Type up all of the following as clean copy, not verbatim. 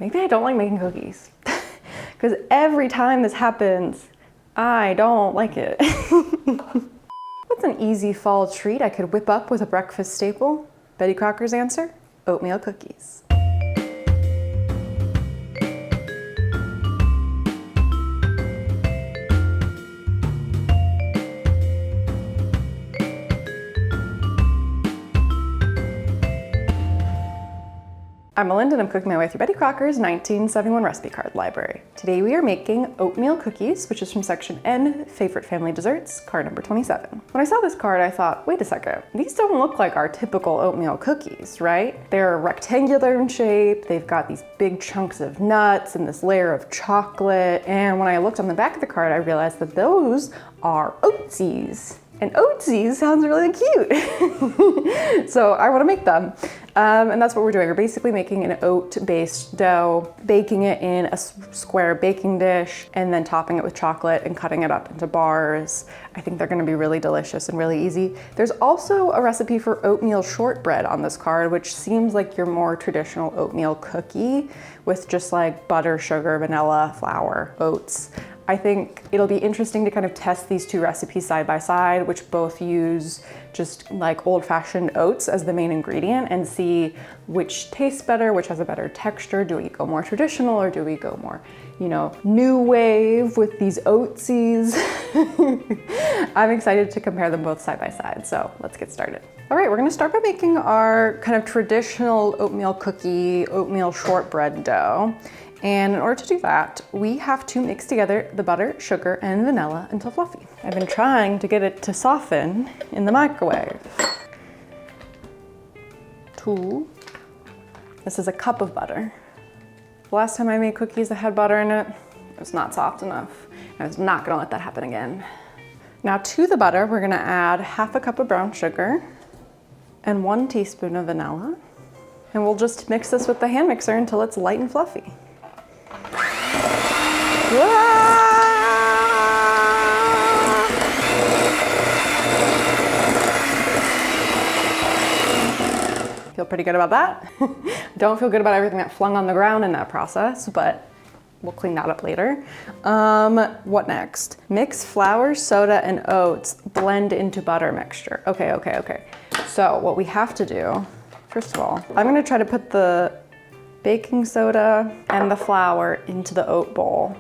Maybe I don't like making cookies because every time this happens, I don't like it. What's an easy fall treat I could whip up with a breakfast staple? Betty Crocker's answer, oatmeal cookies. I'm Melinda and I'm cooking my way through Betty Crocker's 1971 recipe card library. Today we are making oatmeal cookies, which is from section N, Favorite Family Desserts, card number 27. When I saw this card, I thought, wait a second, these don't look like our typical oatmeal cookies, right? They're rectangular in shape, they've got these big chunks of nuts and this layer of chocolate, and when I looked on the back of the card, I realized that those are Oatsies. And Oatsies sounds really cute. So I want to make them. And that's what we're doing. We're basically making an oat-based dough, baking it in a square baking dish, and then topping it with chocolate and cutting it up into bars. I think they're going to be really delicious and really easy. There's also a recipe for oatmeal shortbread on this card, which seems like your more traditional oatmeal cookie with just like butter, sugar, vanilla, flour, oats. I think it'll be interesting to kind of test these two recipes side by side, which both use just like old-fashioned oats as the main ingredient, and see which tastes better, which has a better texture. Do we go more traditional or do we go more, new wave with these Oatsies? I'm excited to compare them both side by side, so let's get started. All right, we're gonna start by making our kind of traditional oatmeal cookie, oatmeal shortbread dough. And in order to do that, we have to mix together the butter, sugar, and vanilla until fluffy. I've been trying to get it to soften in the microwave. This is a cup of butter. The last time I made cookies that had butter in it, it was not soft enough. I was not gonna let that happen again. Now to the butter, we're gonna add half a cup of brown sugar and 1 teaspoon of vanilla. And we'll just mix this with the hand mixer until it's light and fluffy. Feel pretty good about that. Don't feel good about everything that flung on the ground in that process, but we'll clean that up later. What next? Mix flour, soda, and oats, blend into butter mixture. Okay. So what we have to do, first of all, I'm gonna try to put the baking soda and the flour into the oat bowl.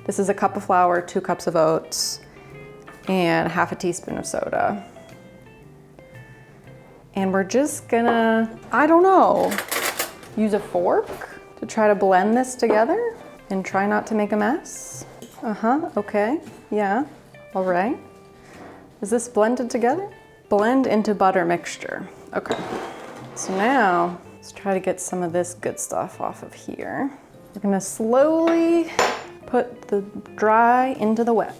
This is a cup of flour, 2 cups of oats, and half a teaspoon of soda. And we're just gonna, use a fork to try to blend this together and try not to make a mess. Okay, yeah, all right. Is this blended together? Blend into butter mixture. Okay, so now let's try to get some of this good stuff off of here. We're gonna slowly put the dry into the wet.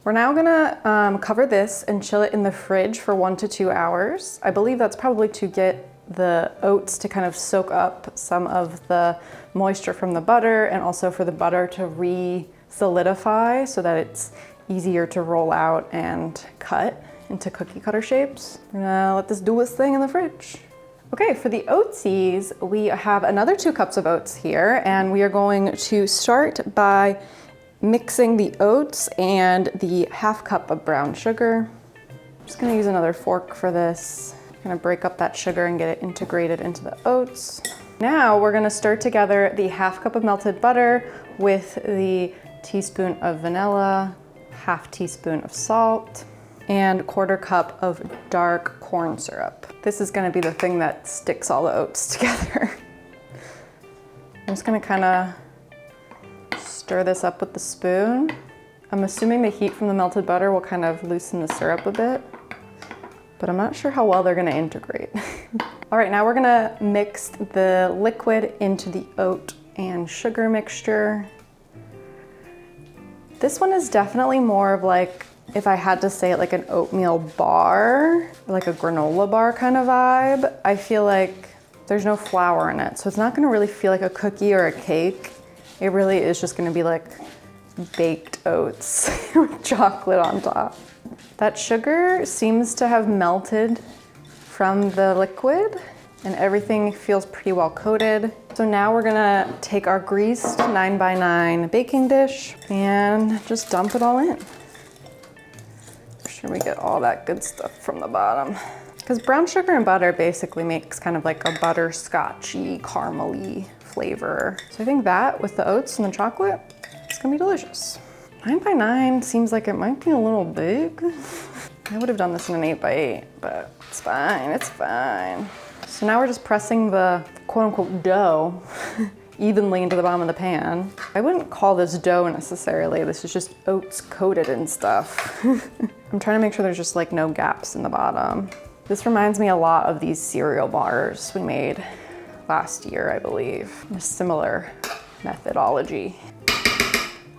We're now gonna cover this and chill it in the fridge for 1 to 2 hours. I believe that's probably to get the oats to kind of soak up some of the moisture from the butter, and also for the butter to re-solidify so that it's easier to roll out and cut into cookie cutter shapes. We're gonna let this do its thing in the fridge. Okay, for the Oatsies, we have another 2 cups of oats here, and we are going to start by mixing the oats and the half cup of brown sugar. I'm just gonna use another fork for this. I'm gonna break up that sugar and get it integrated into the oats. Now we're gonna stir together the half cup of melted butter with the teaspoon of vanilla, half teaspoon of salt, and 1/4 cup of dark corn syrup. This is gonna be the thing that sticks all the oats together. I'm just gonna kinda stir this up with the spoon. I'm assuming the heat from the melted butter will kind of loosen the syrup a bit, but I'm not sure how well they're gonna integrate. All right, now we're gonna mix the liquid into the oat and sugar mixture. This one is definitely more of like, if I had to say it, like an oatmeal bar, like a granola bar kind of vibe. I feel like there's no flour in it, so it's not gonna really feel like a cookie or a cake. It really is just gonna be like baked oats with chocolate on top. That sugar seems to have melted from the liquid, and everything feels pretty well coated. So now we're gonna take our greased 9x9 baking dish and just dump it all in. Make sure we get all that good stuff from the bottom. Because brown sugar and butter basically makes kind of like a butterscotchy, caramely flavor. So I think that with the oats and the chocolate, it's gonna be delicious. 9x9 seems like it might be a little big. I would have done this in an 8x8, but it's fine, it's fine. So now we're just pressing the quote unquote dough evenly into the bottom of the pan. I wouldn't call this dough necessarily, this is just oats coated and stuff. I'm trying to make sure there's just like no gaps in the bottom. This reminds me a lot of these cereal bars we made last year, I believe. A similar methodology.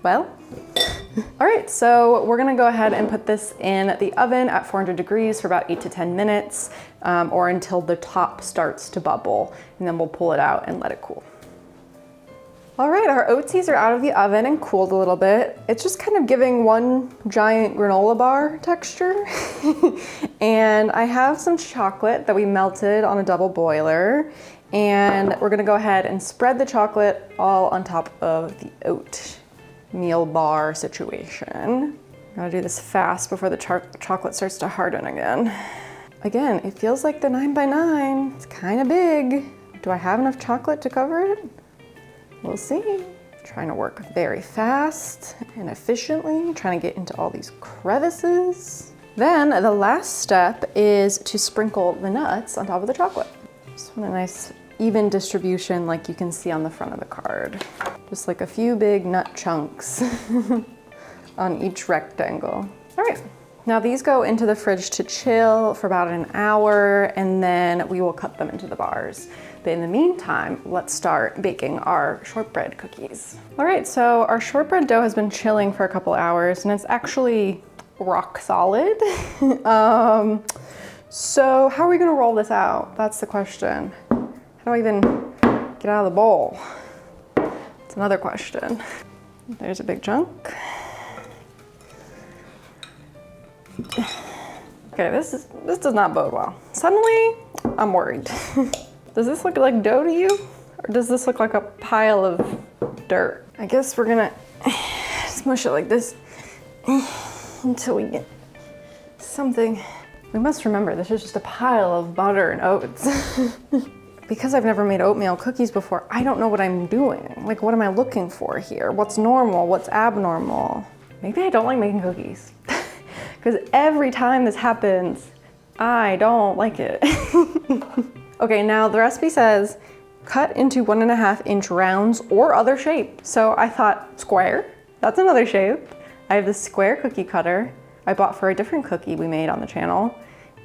Well, all right, so we're gonna go ahead and put this in the oven at 400 degrees for about 8 to 10 minutes, or until the top starts to bubble, and then we'll pull it out and let it cool. All right, our Oatsies are out of the oven and cooled a little bit. It's just kind of giving one giant granola bar texture. And I have some chocolate that we melted on a double boiler, and we're gonna go ahead and spread the chocolate all on top of the oatmeal bar situation. Gotta do this fast before the chocolate starts to harden again. Again, it feels like the 9x9. It's kind of big. Do I have enough chocolate to cover it? We'll see. Trying to work very fast and efficiently, trying to get into all these crevices. Then the last step is to sprinkle the nuts on top of the chocolate. Just want a nice even distribution like you can see on the front of the card. Just like a few big nut chunks on each rectangle. All right, now these go into the fridge to chill for about an hour, and then we will cut them into the bars. But in the meantime, let's start baking our shortbread cookies. All right, so our shortbread dough has been chilling for a couple hours, and it's actually rock solid. So how are we gonna roll this out? That's the question. How do I even get out of the bowl? It's another question. There's a big chunk. Okay, this does not bode well. Suddenly, I'm worried. Does this look like dough to you? Or does this look like a pile of dirt? I guess we're gonna smush it like this until we get something. We must remember this is just a pile of butter and oats. Because I've never made oatmeal cookies before, I don't know what I'm doing. Like, what am I looking for here? What's normal? What's abnormal? Maybe I don't like making cookies. Because every time this happens, I don't like it. Okay, now the recipe says cut into 1.5-inch rounds or other shape. So I thought square, that's another shape. I have this square cookie cutter I bought for a different cookie we made on the channel.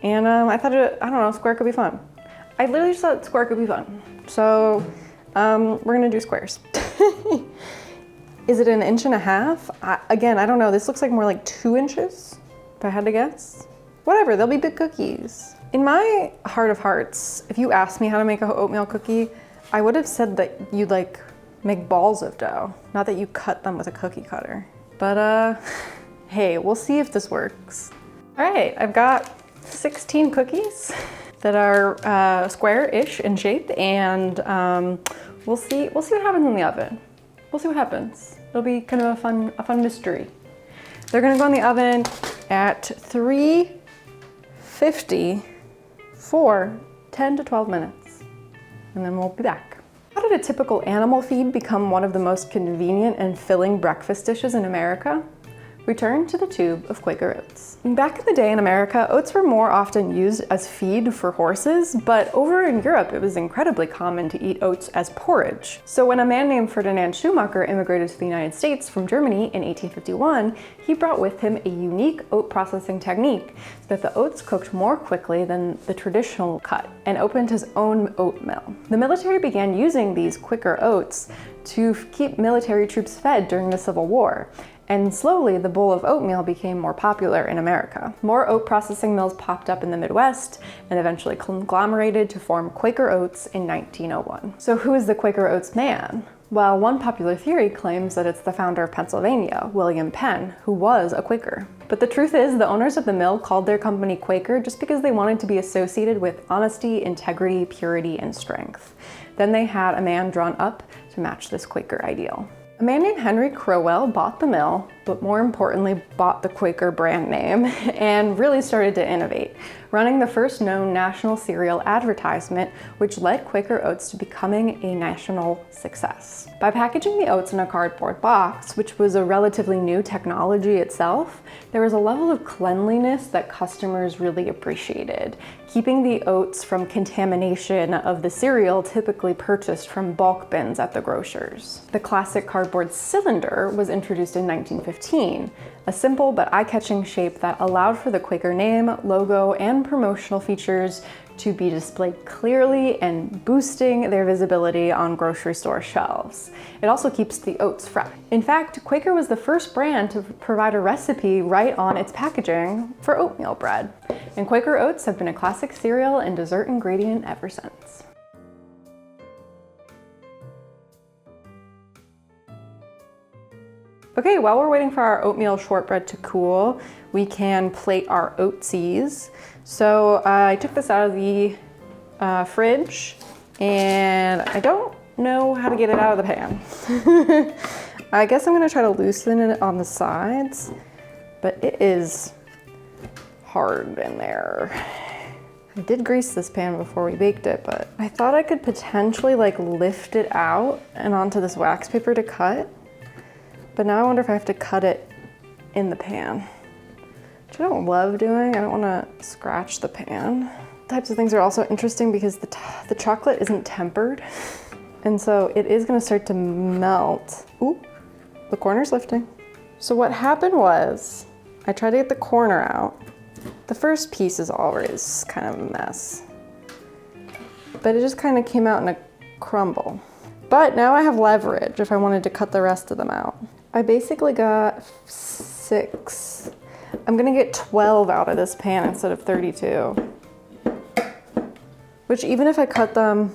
And I thought, I don't know, square could be fun. I literally just thought square could be fun. So we're gonna do squares. Is it 1.5 inches? Again, I don't know. This looks like more like 2 inches, if I had to guess. Whatever, they'll be big cookies. In my heart of hearts, if you asked me how to make a oatmeal cookie, I would have said that you'd like make balls of dough, not that you cut them with a cookie cutter. But hey, we'll see if this works. All right, I've got 16 cookies that are square-ish in shape, and we'll see what happens in the oven. We'll see what happens. It'll be kind of a fun mystery. They're gonna go in the oven at 350 for 10 to 12 minutes, and then we'll be back. How did a typical animal feed become one of the most convenient and filling breakfast dishes in America? Return to the tube of Quaker Oats. Back in the day in America, oats were more often used as feed for horses, but over in Europe, it was incredibly common to eat oats as porridge. So when a man named Ferdinand Schumacher immigrated to the United States from Germany in 1851, he brought with him a unique oat processing technique so that the oats cooked more quickly than the traditional cut, and opened his own oat mill. The military began using these Quaker oats to keep military troops fed during the Civil War. And slowly, the bowl of oatmeal became more popular in America. More oat processing mills popped up in the Midwest and eventually conglomerated to form Quaker Oats in 1901. So who is the Quaker Oats man? Well, one popular theory claims that it's the founder of Pennsylvania, William Penn, who was a Quaker. But the truth is, the owners of the mill called their company Quaker just because they wanted to be associated with honesty, integrity, purity, and strength. Then they had a man drawn up to match this Quaker ideal. A man named Henry Crowell bought the mill, but more importantly, bought the Quaker brand name and really started to innovate, running the first known national cereal advertisement, which led Quaker Oats to becoming a national success. By packaging the oats in a cardboard box, which was a relatively new technology itself, there was a level of cleanliness that customers really appreciated, keeping the oats from contamination of the cereal typically purchased from bulk bins at the grocers. The classic cardboard cylinder was introduced in 1915, a simple but eye-catching shape that allowed for the Quaker name, logo, and promotional features to be displayed clearly and boosting their visibility on grocery store shelves. It also keeps the oats fresh. In fact, Quaker was the first brand to provide a recipe right on its packaging for oatmeal bread. And Quaker Oats have been a classic cereal and dessert ingredient ever since. Okay, while we're waiting for our oatmeal shortbread to cool, we can plate our Oatsies. So I took this out of the fridge and I don't know how to get it out of the pan. I guess I'm gonna try to loosen it on the sides, but it is hard in there. I did grease this pan before we baked it, but I thought I could potentially like lift it out and onto this wax paper to cut. But now I wonder if I have to cut it in the pan, which I don't love doing. I don't want to scratch the pan. Types of things are also interesting because the chocolate isn't tempered. And so it is gonna start to melt. Ooh, the corner's lifting. So what happened was, I tried to get the corner out. The first piece is always kind of a mess, but it just kind of came out in a crumble. But now I have leverage if I wanted to cut the rest of them out. I basically got 6. I'm gonna get 12 out of this pan instead of 32. Which even if I cut them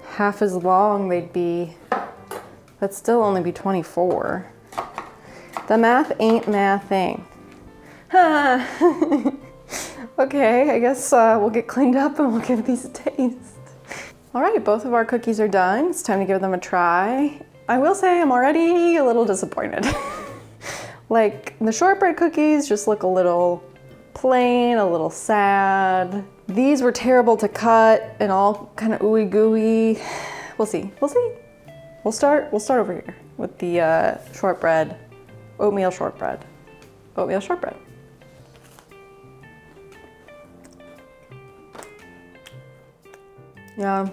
half as long, that'd still only be 24. The math ain't mathing. Okay, I guess we'll get cleaned up and we'll give these a taste. All right, both of our cookies are done. It's time to give them a try. I will say I'm already a little disappointed. Like, the shortbread cookies just look a little plain, a little sad. These were terrible to cut and all kind of ooey gooey. We'll see. We'll start over here with the shortbread, oatmeal shortbread. Oatmeal shortbread. Yeah,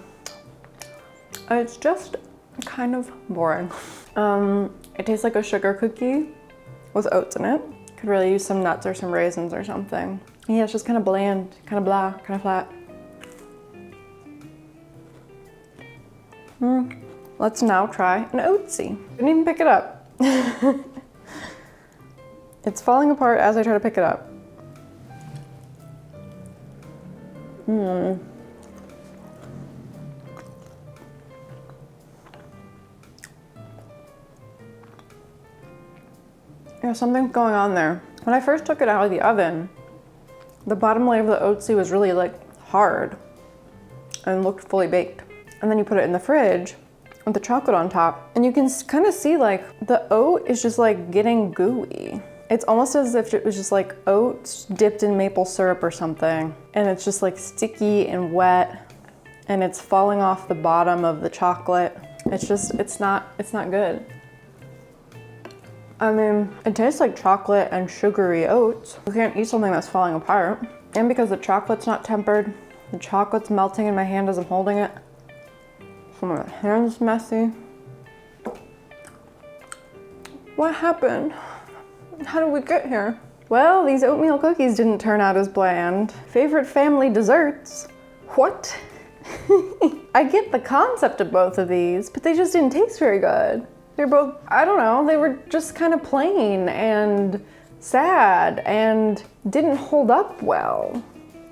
it's just kind of boring. It tastes like a sugar cookie with oats in it. Could really use some nuts or some raisins or something. Yeah, it's just kind of bland, kind of blah, kind of flat. Let's now try an Oatsie. Didn't even pick it up. It's falling apart as I try to pick it up. Yeah, something's going on there. When I first took it out of the oven, the bottom layer of the Oatsie was really like hard and looked fully baked. And then you put it in the fridge with the chocolate on top, and you can kind of see like the oat is just like getting gooey. It's almost as if it was just like oats dipped in maple syrup or something, and it's just like sticky and wet, and it's falling off the bottom of the chocolate. It's not good. I mean, it tastes like chocolate and sugary oats. You can't eat something that's falling apart. And because the chocolate's not tempered, the chocolate's melting in my hand as I'm holding it. So my hand's messy. What happened? How did we get here? Well, these oatmeal cookies didn't turn out as planned. Favorite family desserts? What? I get the concept of both of these, but they just didn't taste very good. They're both, I don't know, they were just kind of plain and sad and didn't hold up well.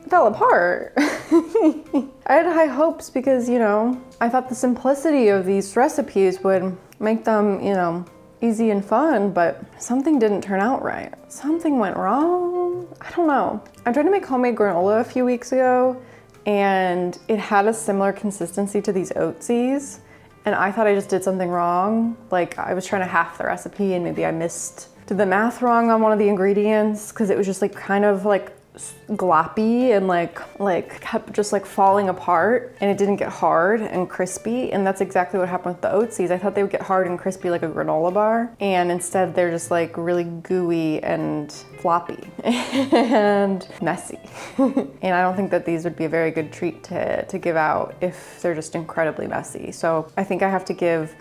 Fell apart. I had high hopes because, you know, I thought the simplicity of these recipes would make them, you know, easy and fun, but something didn't turn out right. Something went wrong. I don't know. I tried to make homemade granola a few weeks ago and it had a similar consistency to these Oatsies. And I thought I just did something wrong. Like I was trying to half the recipe and maybe I did the math wrong on one of the ingredients because it was just like kind of like gloppy and like kept just like falling apart, and it didn't get hard and crispy. And that's exactly what happened with the Oatsies. I thought they would get hard and crispy like a granola bar, and instead they're just like really gooey and floppy and messy. And I don't think that these would be a very good treat to give out if they're just incredibly messy. So I think I have to give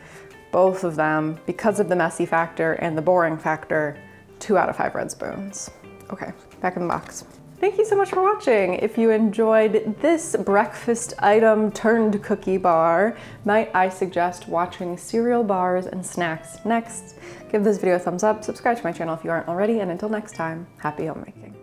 both of them, because of the messy factor and the boring factor, 2 out of 5 red spoons. Okay, back in the box. Thank you so much for watching. If you enjoyed this breakfast item turned cookie bar, might I suggest watching cereal bars and snacks next? Give this video a thumbs up, subscribe to my channel if you aren't already, and until next time, happy homemaking.